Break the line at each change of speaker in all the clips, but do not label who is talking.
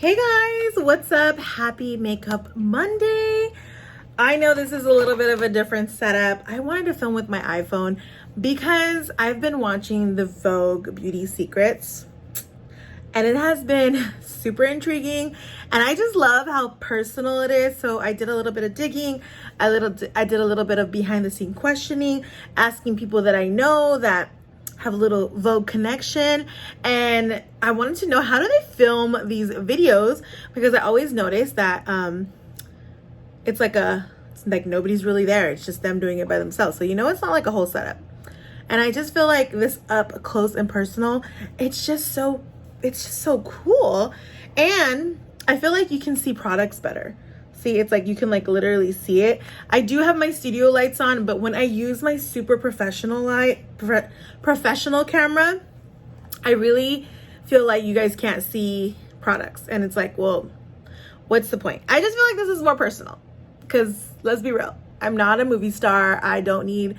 Hey guys, what's up? Happy Makeup Monday. I know this is a little bit of a different setup. I wanted to film with my iPhone because I've been watching the Vogue Beauty Secrets and it has been super intriguing and I just love how personal it is. So I did a little bit of digging, I did a little bit of behind the scene questioning, asking people that I know that have a little Vogue connection, and I wanted to know, how do they film these videos? Because I always notice that it's like nobody's really there. It's just them doing it by themselves. So it's not like a whole setup. And I just feel like this up close and personal, it's just so cool. And I feel like you can see products better. See, it's like you can like literally see it. I do have my studio lights on, but when I use my super professional camera, I really feel like you guys can't see products. And it's like, well, what's the point? I just feel like this is more personal because let's be real. I'm not a movie star. I don't need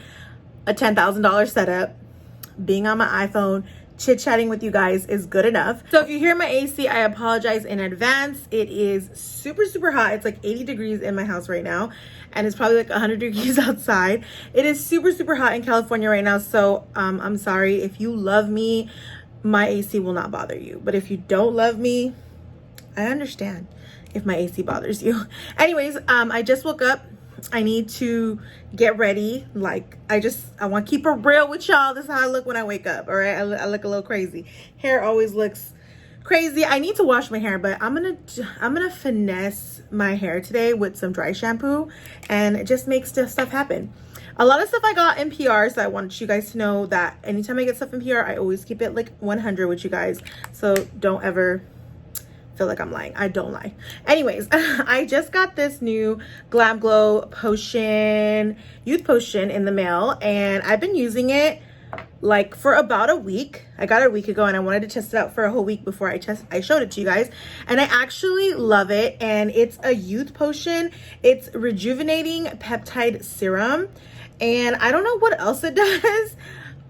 a $10,000 setup. Being on my iPhone, chit-chatting with you guys is good enough. So if you hear my AC, I apologize in advance. It is super hot. It's like 80 degrees in my house right now, and it's probably like 100 degrees outside. It is super hot in California right now, so I'm sorry. If you love me, my AC will not bother you, but if you don't love me, I understand if my AC bothers you. Anyways, I just woke up. I need to get ready. Like, I want to keep it real with y'all. This is how I look when I wake up. All right, I look a little crazy. Hair always looks crazy. I need to wash my hair, but I'm gonna finesse my hair today with some dry shampoo and just make stuff happen. A lot of stuff I got in PR, so I want you guys to know that anytime I get stuff in PR, I always keep it like 100 with you guys. So don't ever feel like I'm lying. I don't lie. Anyways, I just got this new Glam Glow potion, youth potion in the mail, and I've been using it like for about a week. I got it a week ago and I wanted to test it out for a whole week before I showed it to you guys, and I actually love it. And it's a youth potion. It's rejuvenating peptide serum, and I don't know what else it does,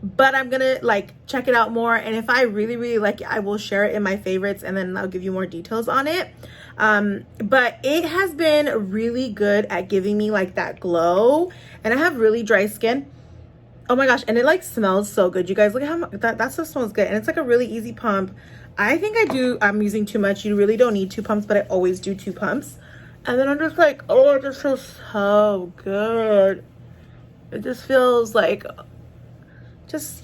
but I'm gonna like check it out more, and if I really like it, I will share it in my favorites and then I'll give you more details on it. But it has been really good at giving me like that glow, and I have really dry skin. Oh my gosh, and it like smells so good. You guys, look at how much that stuff smells good, and it's like a really easy pump. I think I'm using too much. You really don't need 2 pumps, but I always do 2 pumps, and then I'm just like, oh, it just feels so good. It just feels like just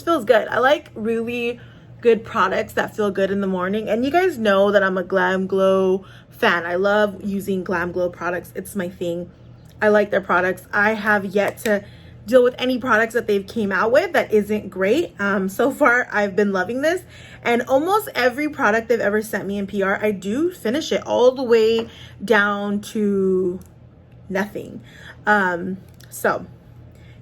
feels good. I like really good products that feel good in the morning, and you guys know that I'm a Glam Glow fan. I love using Glam Glow products. It's my thing. I like their products. I have yet to deal with any products that they've came out with that isn't great. So far I've been loving this, and almost every product they've ever sent me in PR, I do finish it all the way down to nothing. So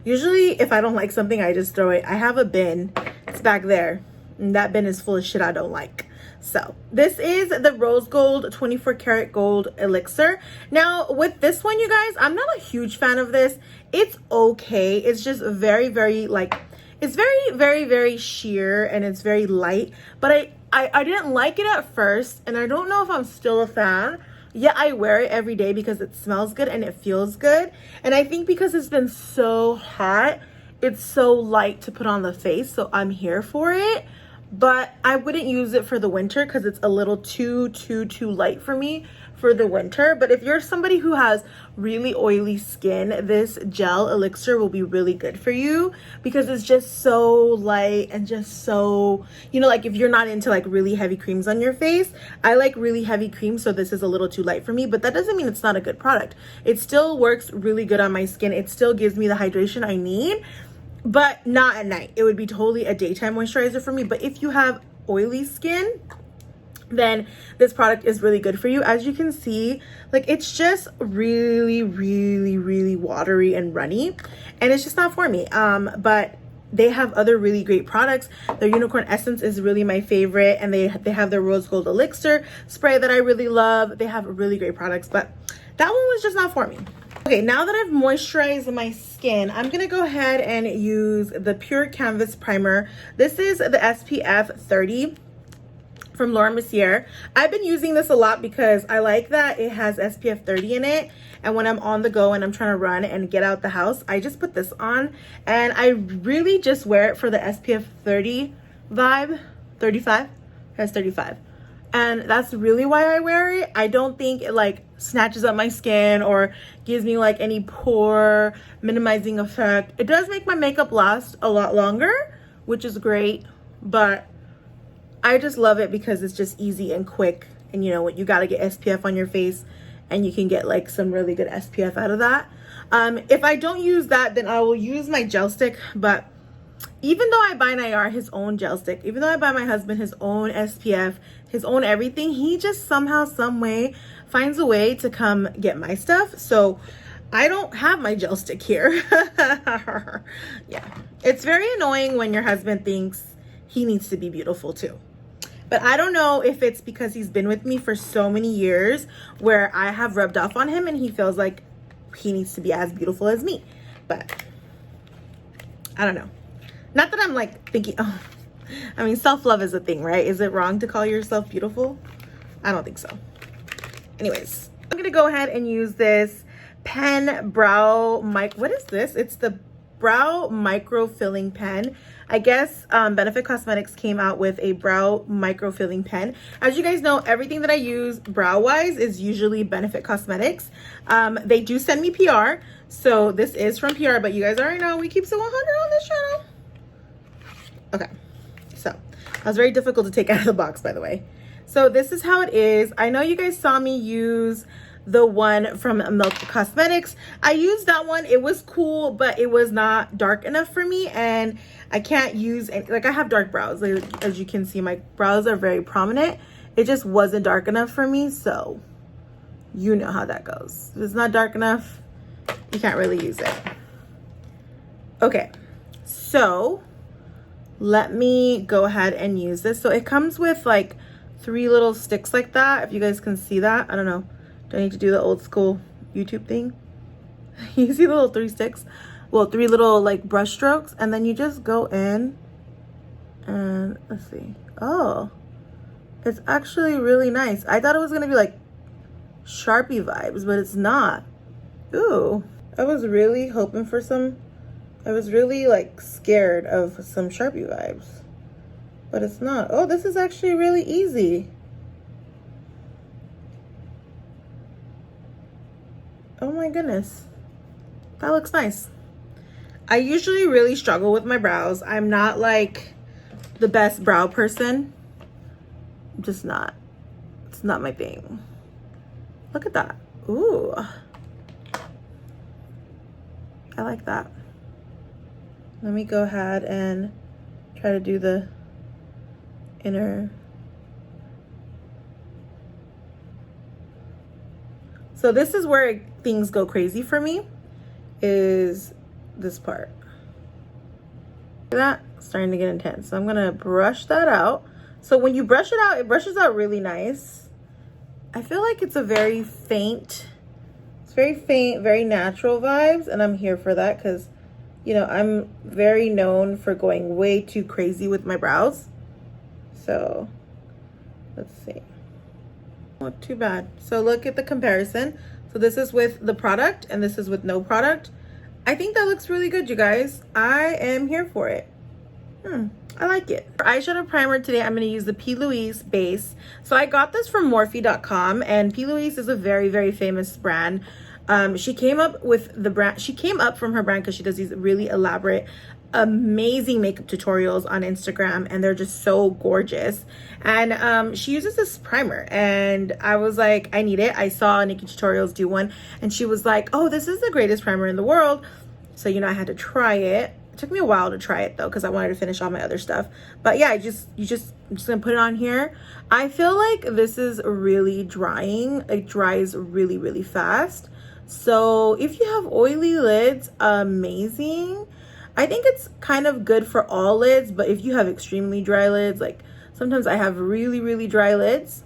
usually if I don't like something, I just throw it. I have a bin, it's back there, and that bin is full of shit I don't like. So this is the Rose Gold 24 karat gold elixir. Now with this one, you guys, I'm not a huge fan of this. It's okay. It's just very like, it's very sheer, and it's very light, but I didn't like it at first, and I don't know if I'm still a fan. Yeah, I wear it every day because it smells good and it feels good. And I think because it's been so hot, it's so light to put on the face. So I'm here for it. But I wouldn't use it for the winter because it's a little too light for me for the winter. But if you're somebody who has really oily skin, this gel elixir will be really good for you because it's just so light and just so, like if you're not into like really heavy creams on your face. I like really heavy creams, so this is a little too light for me, but that doesn't mean it's not a good product. It still works really good on my skin. It still gives me the hydration I need, but not at night. It would be totally a daytime moisturizer for me. But if you have oily skin, then this product is really good for you. As you can see, like it's just really watery and runny, and it's just not for me. But they have other really great products. Their unicorn essence is really my favorite, and they have their rose gold elixir spray that I really love. They have really great products, but that one was just not for me. Okay, now that I've moisturized my skin, I'm gonna go ahead and use the Pure Canvas Primer. This is the SPF 30 from Laura Mercier. I've been using this a lot because I like that it has SPF 30 in it, and when I'm on the go and I'm trying to run and get out the house, I just put this on, and I really just wear it for the SPF 30 vibe. 35? It has 35. And that's really why I wear it. I don't think it like snatches up my skin or gives me like any pore minimizing effect. It does make my makeup last a lot longer, which is great, but I just love it because it's just easy and quick. And you know what, you gotta get SPF on your face, and you can get like some really good SPF out of that. If I don't use that, then I will use my gel stick. But even though I buy Nayar his own gel stick, even though I buy my husband his own SPF, his own everything, he just somehow, some way finds a way to come get my stuff. So I don't have my gel stick here. Yeah, it's very annoying when your husband thinks he needs to be beautiful too. But I don't know if it's because he's been with me for so many years where I have rubbed off on him and he feels like he needs to be as beautiful as me. But I don't know. Not that I'm like thinking, oh, I mean, self-love is a thing, right? Is it wrong to call yourself beautiful? I don't think so. Anyways, I'm gonna go ahead and use this pen brow mic. What is this? It's the brow micro filling pen. I guess Benefit Cosmetics came out with a brow micro filling pen. As you guys know, everything that I use brow wise is usually Benefit Cosmetics. They do send me PR, so this is from PR, but you guys already know we keep it 100 on this channel. Okay, so that was very difficult to take out of the box, by the way. So this is how it is. I know you guys saw me use the one from Milk Cosmetics. I used that one. It was cool, but it was not dark enough for me, and I can't use any, like, I have dark brows. Like, as you can see, my brows are very prominent. It just wasn't dark enough for me, so you know how that goes. If it's not dark enough, you can't really use it. Okay, so let me go ahead and use this. So it comes with like 3 little sticks like that, if you guys can see that. I don't know, do I need to do the old school YouTube thing? You see the little 3 sticks? Well, 3 little like brush strokes, and then you just go in and let's see. Oh, it's actually really nice. I thought it was gonna be like Sharpie vibes, but it's not. Ooh, I was really hoping for some, I was really like scared of some Sharpie vibes, but it's not. Oh, this is actually really easy. Oh my goodness, that looks nice. I usually really struggle with my brows. I'm not like the best brow person. I'm just not. It's not my thing. Look at that. Ooh, I like that. Let me go ahead and try to do the inner. So this is where things go crazy for me, is this part. Look at that, starting to get intense. So I'm gonna brush that out. So when you brush it out, it brushes out really nice. I feel like it's a very faint, it's very faint, very natural vibes, and I'm here for that because, you know, I'm very known for going way too crazy with my brows. So let's see. Not too bad. So look at the comparison. So this is with the product and this is with no product. I think that looks really good, you guys. I am here for it. I like it. For eyeshadow primer today, I'm going to use the P. Louise base. So I got this from Morphe.com, and P. Louise is a very, very famous brand. She came up with the brand, she came up from her brand because she does these really elaborate, amazing makeup tutorials on Instagram, and they're just so gorgeous. And she uses this primer, and I was like, I need it. I saw Nikki Tutorials do one, and she was like, oh, this is the greatest primer in the world. So, you know, I had to try it. It took me a while to try it though, because I wanted to finish all my other stuff. But yeah, I'm just gonna put it on here. I feel like this is really drying. It dries really, really fast. So if you have oily lids, amazing. I think it's kind of good for all lids, but if you have extremely dry lids, like sometimes I have really, really dry lids,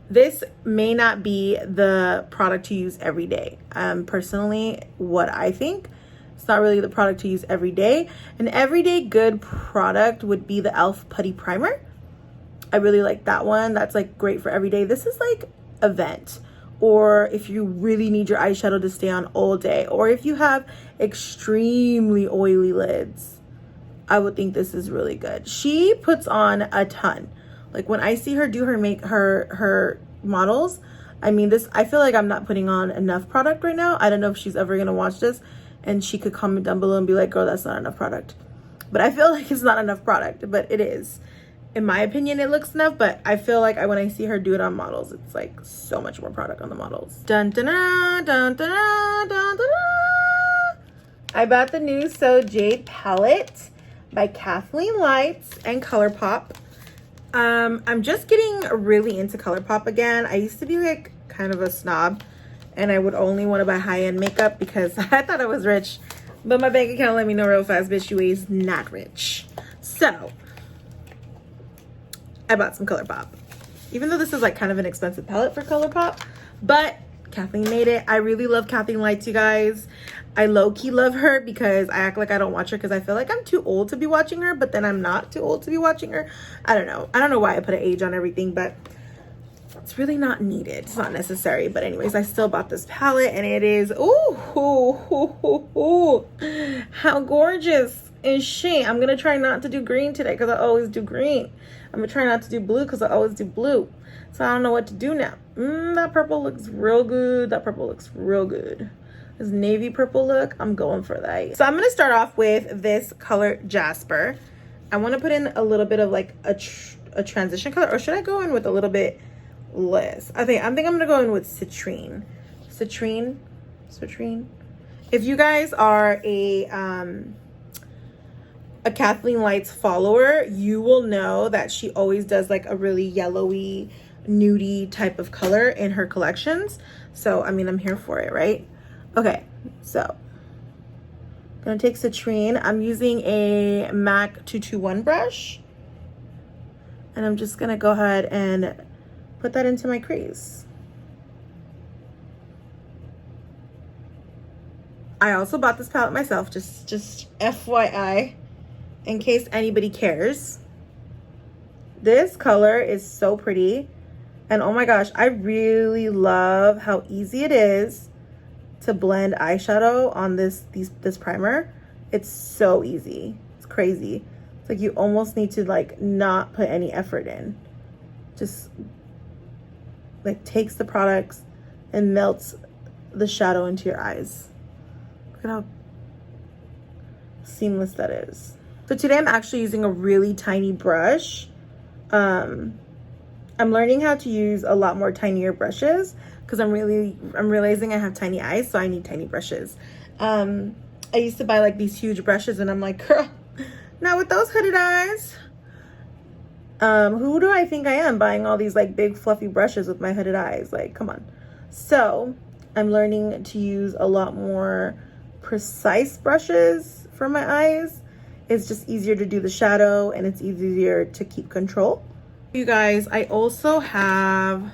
this may not be the product to use every day. Personally, what I think, it's not really the product to use every day. An everyday good product would be the e.l.f. Putty Primer. I really like that one. That's like great for every day. This is like event, or if you really need your eyeshadow to stay on all day, or if you have extremely oily lids, I would think this is really good. She puts on a ton. Like when I see her do her models, I mean, this, I feel like I'm not putting on enough product right now. I don't know if she's ever gonna watch this, and she could comment down below and be like, girl, that's not enough product. But I feel like it's not enough product, but it is. In my opinion, it looks enough, but I feel like when I see her do it on models, it's like so much more product on the models. Dun dun dun dun dun dun dun dun. I bought the new So Jade palette by Kathleen Lights and ColourPop. I'm just getting really into ColourPop again. I used to be like kind of a snob, and I would only want to buy high-end makeup because I thought I was rich, but my bank account let me know real fast, bitch, you is not rich. So I bought some ColourPop, even though this is like kind of an expensive palette for ColourPop, but Kathleen made it. I really love Kathleen Lights, you guys. I low-key love her because I act like I don't watch her because I feel like I'm too old to be watching her, but then I'm not too old to be watching her. I don't know why I put an age on everything, but it's really not needed. It's not necessary. But anyways, I still bought this palette, and it is, how gorgeous is she? I'm gonna try not to do green today because I always do green. I'm gonna try not to do blue because I always do blue. So I don't know what to do now. That purple looks real good. That purple looks real good. This navy purple look, I'm going for that. So I'm gonna start off with this color Jasper. I want to put in a little bit of like a transition color, or should I go in with a little bit less? I think I'm gonna go in with citrine. Citrine. If you guys are a Kathleen Lights follower, you will know that she always does like a really yellowy, nudie type of color in her collections. So I mean, I'm here for it, right? Okay, so I'm gonna take citrine. I'm using a MAC 221 brush, and I'm just gonna go ahead and put that into my crease. I also bought this palette myself, just FYI, in case anybody cares. This color is so pretty, and oh my gosh, I really love how easy it is to blend eyeshadow on this primer. It's so easy. It's crazy. It's like you almost need to like not put any effort in. Just like takes the products and melts the shadow into your eyes. Look at how seamless that is. So today I'm actually using a really tiny brush. I'm learning how to use a lot more tinier brushes because I'm realizing I have tiny eyes, so I need tiny brushes. I used to buy like these huge brushes, and I'm like, girl, not with those hooded eyes. Who do I think I am buying all these like big fluffy brushes with my hooded eyes? Like, come on. So I'm learning to use a lot more precise brushes for my eyes. It's just easier to do the shadow, and it's easier to keep control. You guys, I also have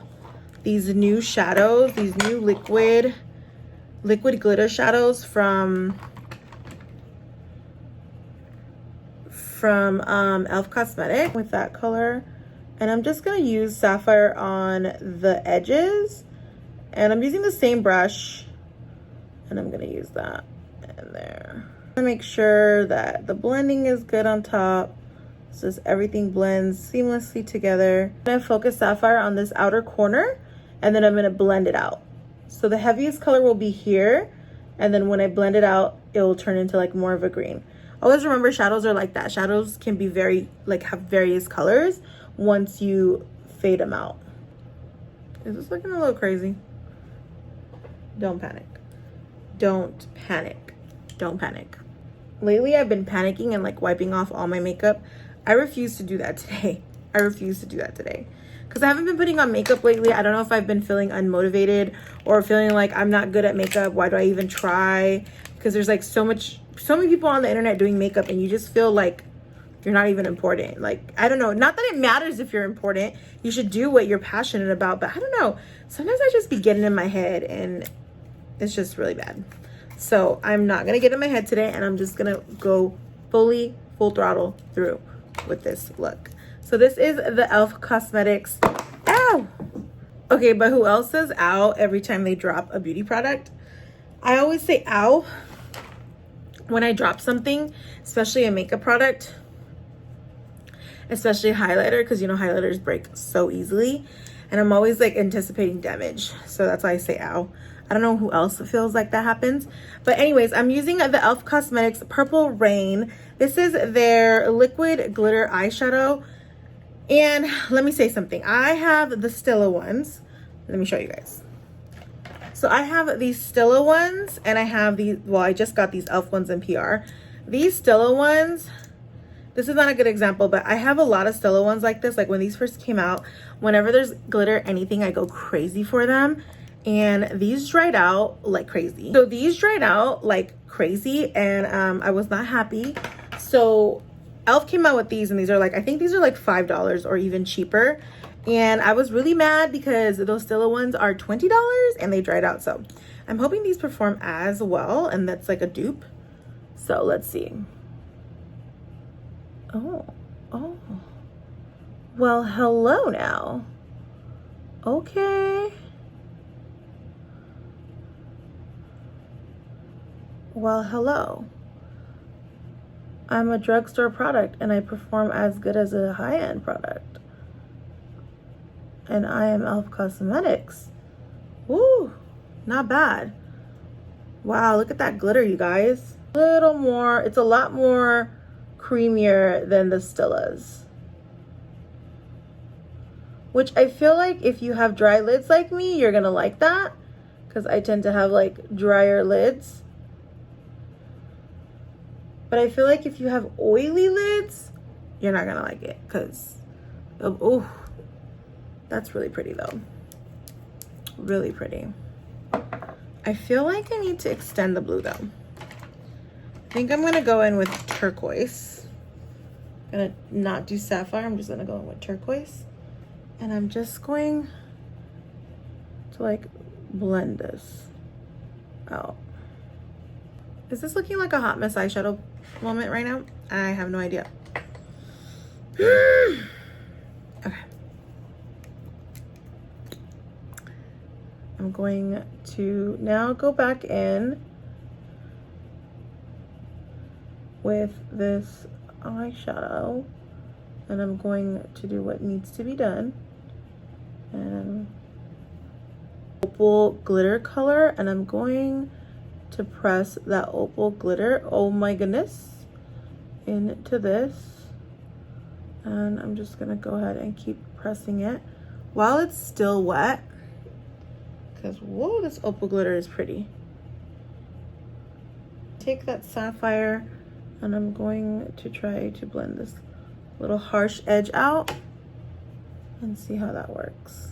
these new shadows, these new liquid glitter shadows from Elf Cosmetics with that color, and I'm just gonna use Sapphire on the edges, and I'm using the same brush, and I'm gonna use that in there. I'm gonna make sure that the blending is good on top, so everything blends seamlessly together. I'm gonna focus Sapphire on this outer corner, and then I'm gonna blend it out. So the heaviest color will be here, and then when I blend it out, it will turn into like more of a green. Always remember, shadows are like that. Shadows can be have various colors once you fade them out. Is this looking a little crazy? Don't panic. Don't panic. Don't panic. Lately, I've been panicking and like wiping off all my makeup. I refuse to do that today. I refuse to do that today. Because I haven't been putting on makeup lately. I don't know if I've been feeling unmotivated or feeling like I'm not good at makeup. Why do I even try? Because there's like so many people on the internet doing makeup, and you just feel like you're not even important. Like, I don't know. Not that it matters if you're important. You should do what you're passionate about. But I don't know. Sometimes I just be getting in my head, and it's just really bad. So I'm not going to get in my head today, and I'm just going to go full throttle through with this look. So So this is the e.l.f. Cosmetics. Ow! Okay, but who else says ow every time they drop a beauty product? I always say ow when I drop something, especially a makeup product, especially a highlighter, because you know highlighters break so easily. And I'm always like anticipating damage. So that's why I say ow. I don't know who else feels like that happens. But anyways, I'm using the e.l.f. Cosmetics Purple Rain. This is their liquid glitter eyeshadow. And let me say something. I have the Stila ones. Let me show you guys. So I have these Stila ones and I have these, well, I just got these e.l.f. ones in PR. These Stila ones, this is not a good example, but I have a lot of Stila ones like this. Like when these first came out, whenever there's glitter, anything, I go crazy for them. And these dried out like crazy. So these dried out like crazy and I was not happy. So e.l.f. came out with these and these are like, I think these are like $5 or even cheaper. And I was really mad because those Stila ones are $20 and they dried out. So I'm hoping these perform as well and that's like a dupe. So let's see. Oh, well, hello now. Okay. Well, hello. I'm a drugstore product and I perform as good as a high-end product. And I am e.l.f. Cosmetics. Woo, not bad. Wow, look at that glitter, you guys. A little more, it's a lot more creamier than the Stilas. Which I feel like if you have dry lids like me, you're gonna like that. Because I tend to have like drier lids. But I feel like if you have oily lids, you're not gonna like it. Because, oh, that's really pretty though. Really pretty. I feel like I need to extend the blue though. I think I'm gonna go in with turquoise. I'm gonna not do sapphire, I'm just gonna go in with turquoise. And I'm just going to like blend this out. Is this looking like a hot mess eyeshadow moment right now? I have no idea. Okay. I'm going to now go back in with this eyeshadow and I'm going to do what needs to be done. And opal glitter color, and I'm going to press that opal glitter, oh my goodness, into this. And I'm just gonna go ahead and keep pressing it while it's still wet, because whoa, this opal glitter is pretty. Take that sapphire and I'm going to try to blend this little harsh edge out and see how that works.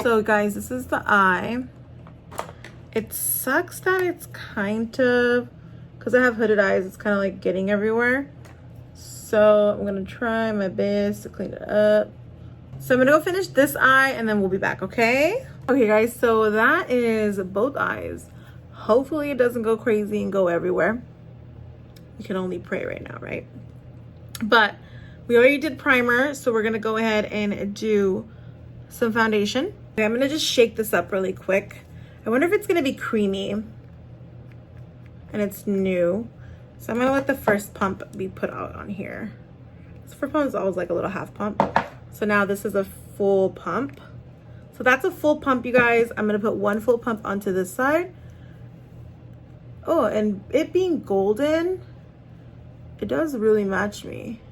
So guys, this is the eye. It sucks that it's kind of, because I have hooded eyes, it's kind of like getting everywhere. So I'm gonna try my best to clean it up. So I'm gonna go finish this eye and then we'll be back, okay? Okay guys, so that is both eyes. Hopefully it doesn't go crazy and go everywhere. We can only pray right now, right? But we already did primer, so we're gonna go ahead and do some foundation. Okay, I'm gonna just shake this up really quick. I wonder if it's gonna be creamy and it's new. So I'm gonna let the first pump be put out on here. This first pump is always like a little half pump. So now this is a full pump. So that's a full pump, you guys. I'm gonna put one full pump onto this side. Oh, and it being golden, it does really match me.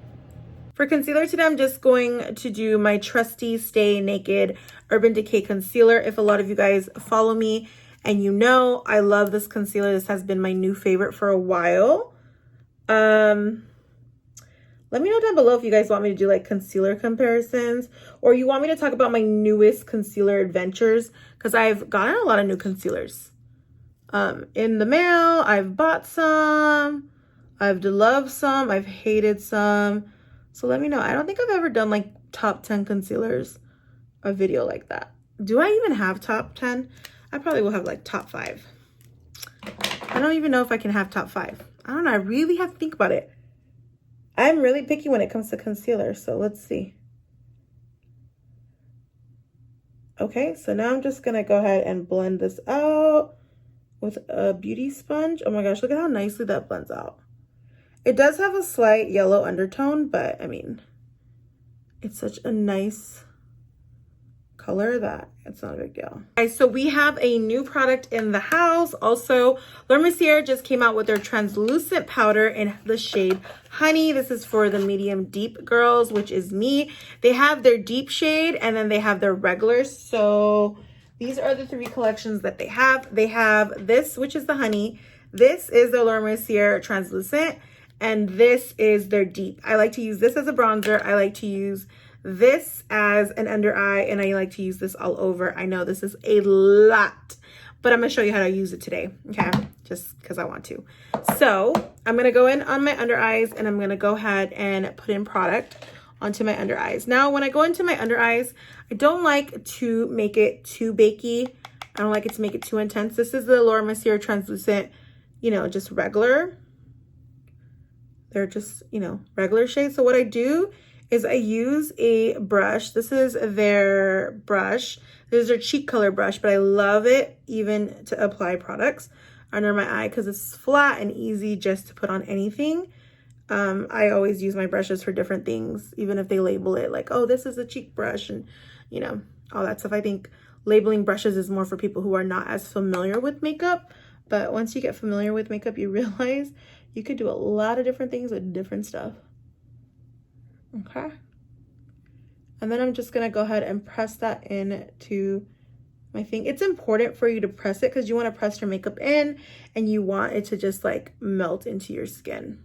For concealer today, I'm just going to do my trusty Stay Naked Urban Decay Concealer. If a lot of you guys follow me and you know, I love this concealer. This has been my new favorite for a while. Let me know down below if you guys want me to do like concealer comparisons or you want me to talk about my newest concealer adventures, because I've gotten a lot of new concealers in the mail. I've bought some, I've loved some, I've hated some. So let me know. I don't think I've ever done like top 10 concealers, a video like that. Do I even have top 10? I probably will have like top 5. I don't even know if I can have top 5. I don't know. I really have to think about it. I'm really picky when it comes to concealer. So let's see. Okay, so now I'm just going to go ahead and blend this out with a beauty sponge. Oh my gosh, look at how nicely that blends out. It does have a slight yellow undertone, but I mean, it's such a nice color that it's not a big deal. Guys, so we have a new product in the house. Also, Mercier just came out with their translucent powder in the shade Honey. This is for the medium deep girls, which is me. They have their deep shade and then they have their regular. So these are the 3 collections that they have. They have this, which is the Honey. This is the Mercier translucent, and this is their deep. I like to use this as a bronzer. I like to use this as an under eye, and I like to use this all over. I know this is a lot, but I'm gonna show you how to use it today, okay? Just because I want to. So I'm gonna go in on my under eyes, and I'm gonna go ahead and put in product onto my under eyes. Now, when I go into my under eyes, I don't like to make it too bakey. I don't like it to make it too intense. This is the Mercier translucent, you know, just regular. They're just, you know, regular shades. So what I do is I use a brush. This is their brush. This is their cheek color brush, but I love it even to apply products under my eye because it's flat and easy just to put on anything. I always use my brushes for different things, even if they label it like, oh, this is a cheek brush and, you know, all that stuff. I think labeling brushes is more for people who are not as familiar with makeup. But once you get familiar with makeup, you realize you could do a lot of different things with different stuff. Okay. And then I'm just going to go ahead and press that into my thing. It's important for you to press it because you want to press your makeup in and you want it to just like melt into your skin.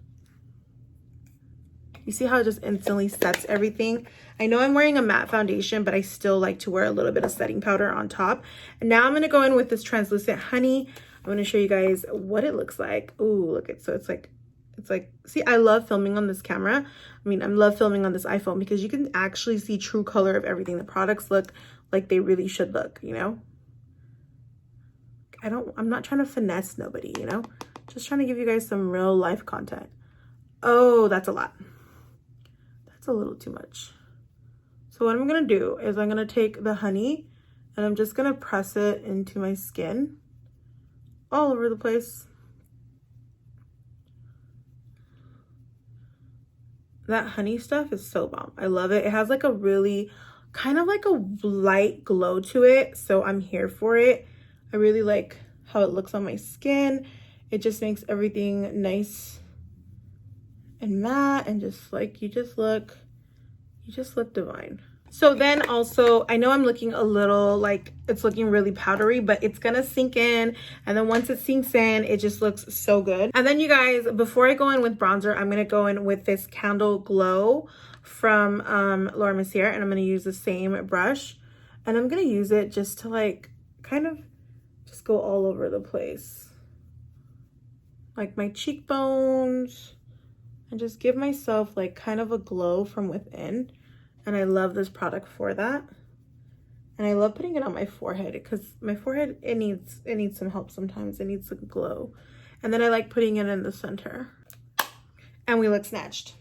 You see how it just instantly sets everything? I know I'm wearing a matte foundation, but I still like to wear a little bit of setting powder on top. And now I'm going to go in with this translucent Honey. I'm going to show you guys what it looks like. Ooh, look at, so it's like, see, I love filming on this camera. I mean, I love filming on this iPhone because you can actually see true color of everything. The products look like they really should look, you know? I'm not trying to finesse nobody, you know? Just trying to give you guys some real life content. Oh, that's a lot. That's a little too much. So what I'm going to do is I'm going to take the Honey and I'm just going to press it into my skin all over the place. That Honey stuff is so bomb. I love it. It has like a really kind of like a light glow to it. So I'm here for it. I really like how it looks on my skin. It just makes everything nice and matte and just like, you just look divine. So then also, I know I'm looking a little like it's looking really powdery, but it's gonna sink in. And then once it sinks in, it just looks so good. And then you guys, before I go in with bronzer, I'm gonna go in with this Candle Glow from Mercier, and I'm gonna use the same brush. And I'm gonna use it just to like kind of just go all over the place. Like my cheekbones, and just give myself like kind of a glow from within. And I love this product for that. And I love putting it on my forehead because my forehead, it needs some help sometimes. It needs some glow. And then I like putting it in the center. And we look snatched.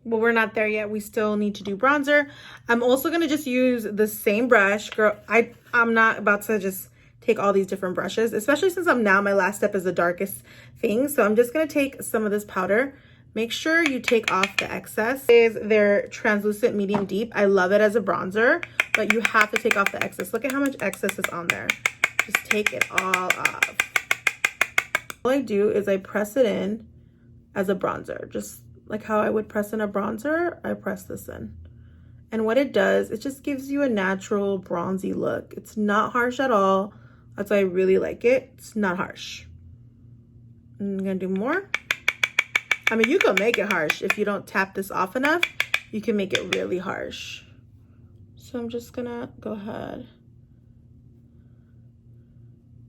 Well, we're not there yet. We still need to do bronzer. I'm also going to just use the same brush. Girl, I'm not about to just take all these different brushes, especially since my last step is the darkest thing. So I'm just going to take some of this powder. Make sure you take off the excess. This is their translucent medium deep. I love it as a bronzer, but you have to take off the excess. Look at how much excess is on there. Just take it all off. All I do is I press it in as a bronzer. Just like how I would press in a bronzer, I press this in. And what it does, it just gives you a natural bronzy look. It's not harsh at all. That's why I really like it. It's not harsh. I'm gonna do more. I mean, you can make it harsh. If you don't tap this off enough, you can make it really harsh. So I'm just gonna go ahead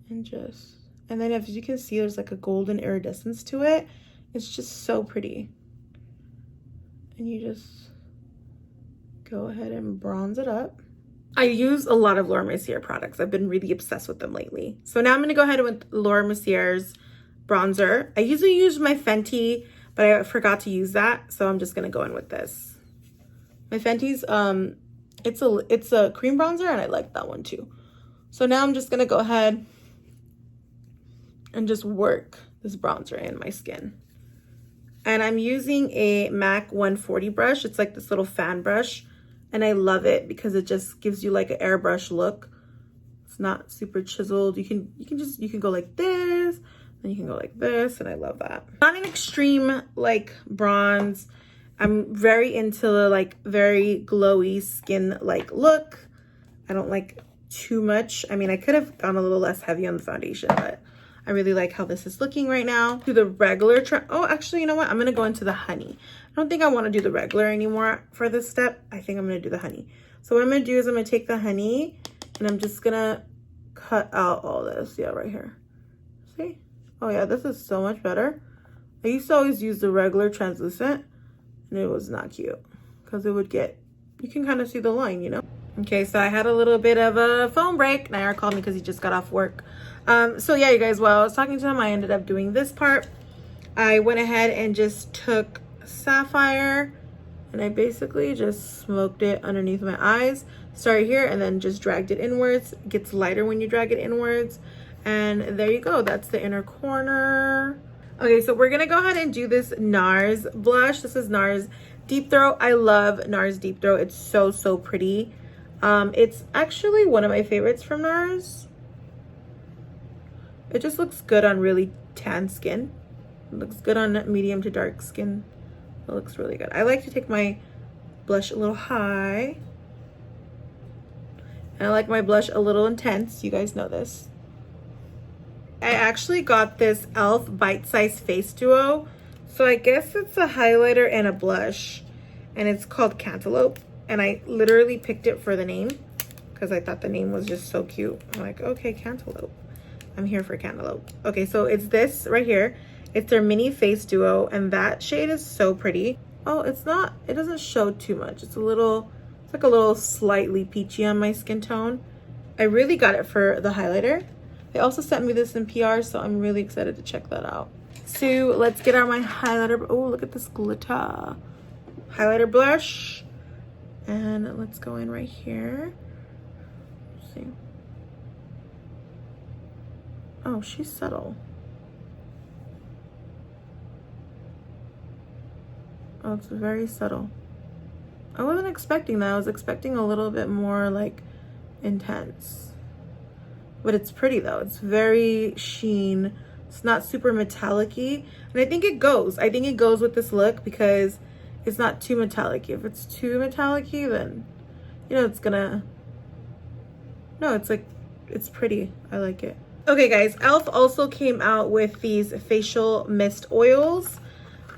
and then as you can see, there's like a golden iridescence to it. It's just so pretty. And you just go ahead and bronze it up. I use a lot of Laura Mercier products. I've been really obsessed with them lately. So now I'm going to go ahead with Laura Mercier's bronzer. I usually use my Fenty, but I forgot to use that. So I'm just going to go in with this. My Fenty's, it's a cream bronzer, and I like that one too. So now I'm just going to go ahead and just work this bronzer in my skin. And I'm using a MAC 140 brush. It's like this little fan brush. And I love it because it just gives you like an airbrush look. It's not super chiseled. You can go like this, and you can go like this, and I love that. Not an extreme like bronze. I'm very into the like very glowy skin like look. I don't like too much. I mean, I could have gone a little less heavy on the foundation, but I really like how this is looking right now. Do the regular oh, actually, you know what? I'm gonna go into the honey. I don't think I want to do the regular anymore for this step. I think I'm going to do the honey. So what I'm going to do is I'm going to take the honey, and I'm just going to cut out all this. Yeah, right here. See? Oh yeah, this is so much better. I used to always use the regular translucent, and it was not cute because it would get, you can kind of see the line, you know? Okay, so I had a little bit of a phone break. Nair called me because he just got off work. So yeah, you guys, while I was talking to him, I ended up doing this part. I went ahead and just took Sapphire, and I basically just smoked it underneath my eyes. Started here and then just dragged it inwards. It gets lighter when you drag it inwards, and there you go. That's the inner corner. Okay, so we're gonna go ahead and do this Nars blush. This is Nars Deep Throat. I love Nars Deep Throat. It's so pretty. It's actually one of my favorites from Nars. It just looks good on really tan skin. It looks good on medium to dark skin. It looks really good. I like to take my blush a little high. And I like my blush a little intense. You guys know this. I actually got this e.l.f. Bite Size Face Duo. So I guess it's a highlighter and a blush. And it's called Cantaloupe. And I literally picked it for the name because I thought the name was just so cute. I'm like, okay, Cantaloupe. I'm here for Cantaloupe. Okay, so it's this right here. It's their mini face duo, and that shade is so pretty. Oh, it doesn't show too much. It's like a little slightly peachy on my skin tone. I really got it for the highlighter. They also sent me this in PR, so I'm really excited to check that out. So let's get out my highlighter. Oh, look at this glitter. Highlighter blush. And let's go in right here. Let's see. Oh, she's subtle. Oh, it's very subtle. I wasn't expecting that. I was expecting a little bit more like intense. But it's pretty though. It's very sheen. It's not super metallic-y. And I think it goes. I think it goes with this look because it's not too metallic-y. If it's too metallic-y, then, you know, it's gonna... No, it's like, it's pretty. I like it. Okay, guys. e.l.f. also came out with these facial mist oils.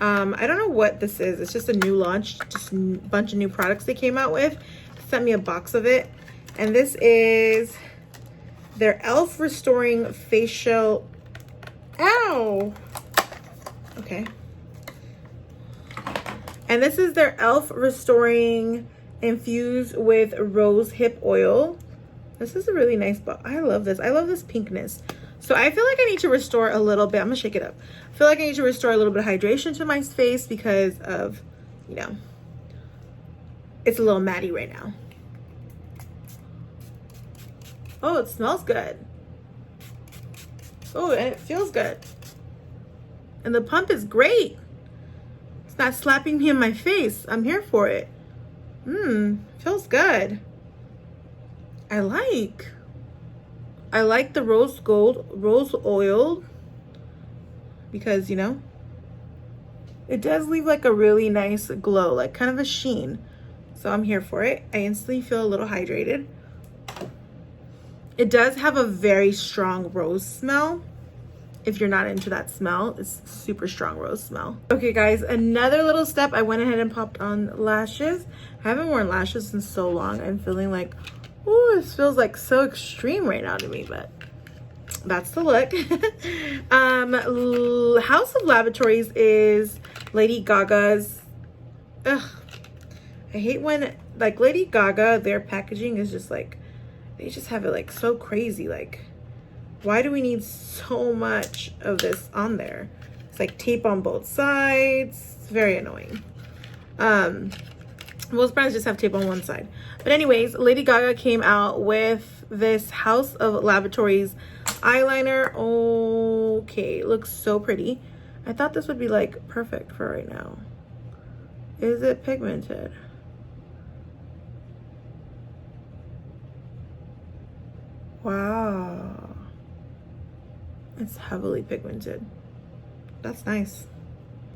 I don't know what this is. It's just a new launch, just a bunch of new products they came out with. Sent me a box of it. And this is their e.l.f. Restoring Facial... Ow! Okay. And this is their e.l.f. Restoring Infused with Rose Hip Oil. This is a really nice box. I love this. I love this pinkness. So I feel like I need to restore a little bit. I'm gonna shake it up. I feel like I need to restore a little bit of hydration to my face because of, you know, it's a little matty right now. Oh, it smells good. Oh, and it feels good. And the pump is great. It's not slapping me in my face. I'm here for it. Feels good. I like the rose oil because, you know, it does leave like a really nice glow, like kind of a sheen. So I'm here for it. I instantly feel a little hydrated. It does have a very strong rose smell. If you're not into that smell, it's super strong rose smell. Okay guys, another little step. I went ahead and popped on lashes. I haven't worn lashes in so long. I'm feeling like, oh, this feels like so extreme right now to me, but that's the look. House of Laboratories is Lady Gaga's. Ugh, I hate when like Lady Gaga, their packaging is just like, they just have it like so crazy. Like, why do we need so much of this on there? It's like tape on both sides. It's very annoying. Most brands just have tape on one side. But anyways, Lady Gaga came out with this House of Laboratories eyeliner. Okay, it looks so pretty. I thought this would be like perfect for right now. Is it pigmented? Wow. It's heavily pigmented. That's nice.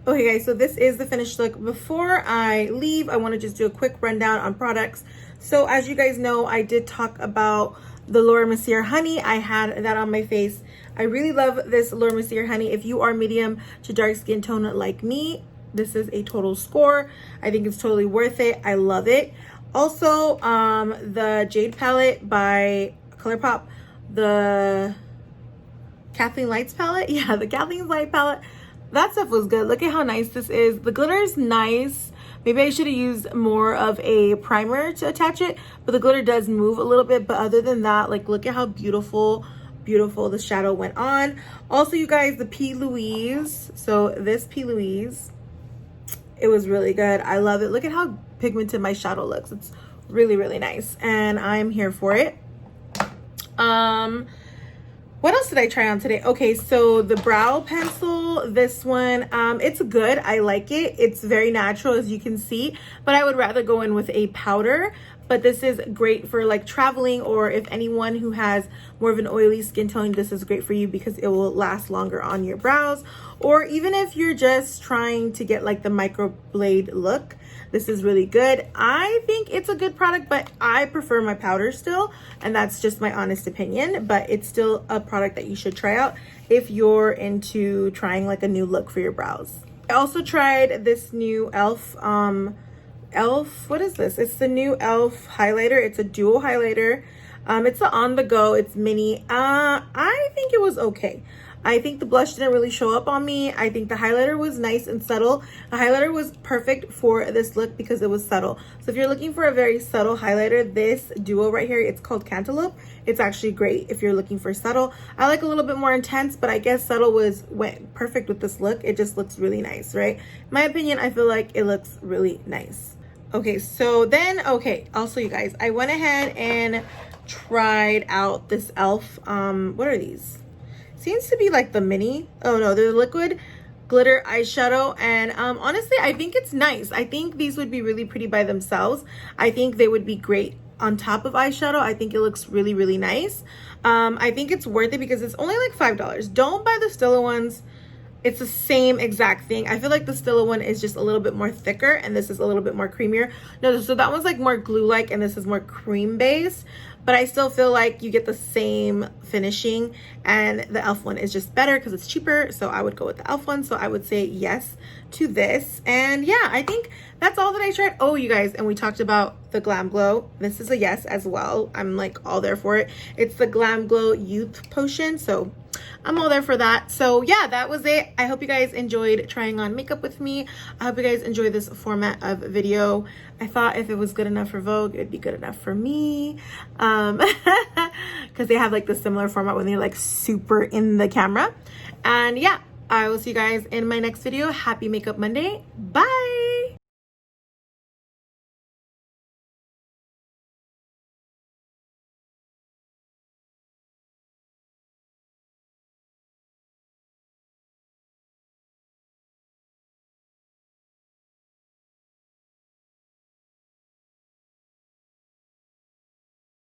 Okay guys, so this is the finished look. Before I leave, I want to just do a quick rundown on products. So as you guys know, I did talk about the Laura Mercier honey. I had that on my face. I really love this Laura Mercier honey. If you are medium to dark skin tone like me, this is a total score. I think it's totally worth it. I love it. Also, the Jade palette by ColourPop, the Kathleen Lights palette. Yeah, the Kathleen Light palette. That stuff was good. Look at how nice this is. The glitter is nice. Maybe I should have used more of a primer to attach it, but the glitter does move a little bit. But other than that, like, look at how beautiful the shadow went on. Also, you guys, the P. Louise. So this P. Louise, it was really good. I love it. Look at how pigmented my shadow looks. It's really, really nice, and I'm here for it. What else did I try on today? Okay, so the brow pencil, this one, it's good. I like it. It's very natural, as you can see, but I would rather go in with a powder. But this is great for like traveling, or if anyone who has more of an oily skin tone, this is great for you because it will last longer on your brows. Or even if you're just trying to get like the microblade look, this is really good. I think it's a good product, but I prefer my powder still, and that's just my honest opinion. But it's still a product that you should try out if you're into trying like a new look for your brows. I also tried this new e.l.f. What is this? It's the new e.l.f. highlighter. It's a dual highlighter. It's the on the go. It's mini. I think it was okay. I think the blush didn't really show up on me. I think the highlighter was nice and subtle. The highlighter was perfect for this look because it was subtle. So if you're looking for a very subtle highlighter, this duo right here, it's called Cantaloupe. It's actually great if you're looking for subtle. I like a little bit more intense, but I guess subtle went perfect with this look. It just looks really nice, right? In my opinion, I feel like it looks really nice. Okay, so then, also you guys, I went ahead and tried out this e.l.f. What are these? Seems to be like the mini. Oh no, they're liquid glitter eyeshadow, and honestly, I think it's nice. I think these would be really pretty by themselves. I think they would be great on top of eyeshadow. I think it looks really, really nice. I think it's worth it because it's only like $5. Don't buy the Stila ones. It's the same exact thing. I feel like the Stila one is just a little bit more thicker, and this is a little bit more creamier. No, so that one's like more glue-like, and this is more cream-based. But I still feel like you get the same finishing, and the e.l.f. one is just better because it's cheaper. So I would go with the e.l.f. one. So I would say yes to this. And yeah, I think that's all that I tried. Oh, you guys, and we talked about the Glam Glow. This is a yes as well. I'm like all there for it. It's the Glam Glow Youth Potion. So I'm all there for that. So yeah, that was it. I hope you guys enjoyed trying on makeup with me. I hope you guys enjoy this format of video. I thought if it was good enough for Vogue, it'd be good enough for me. Because they have like the similar format when they're like super in the camera. And yeah, I will see you guys in my next video. Happy Makeup Monday. Bye.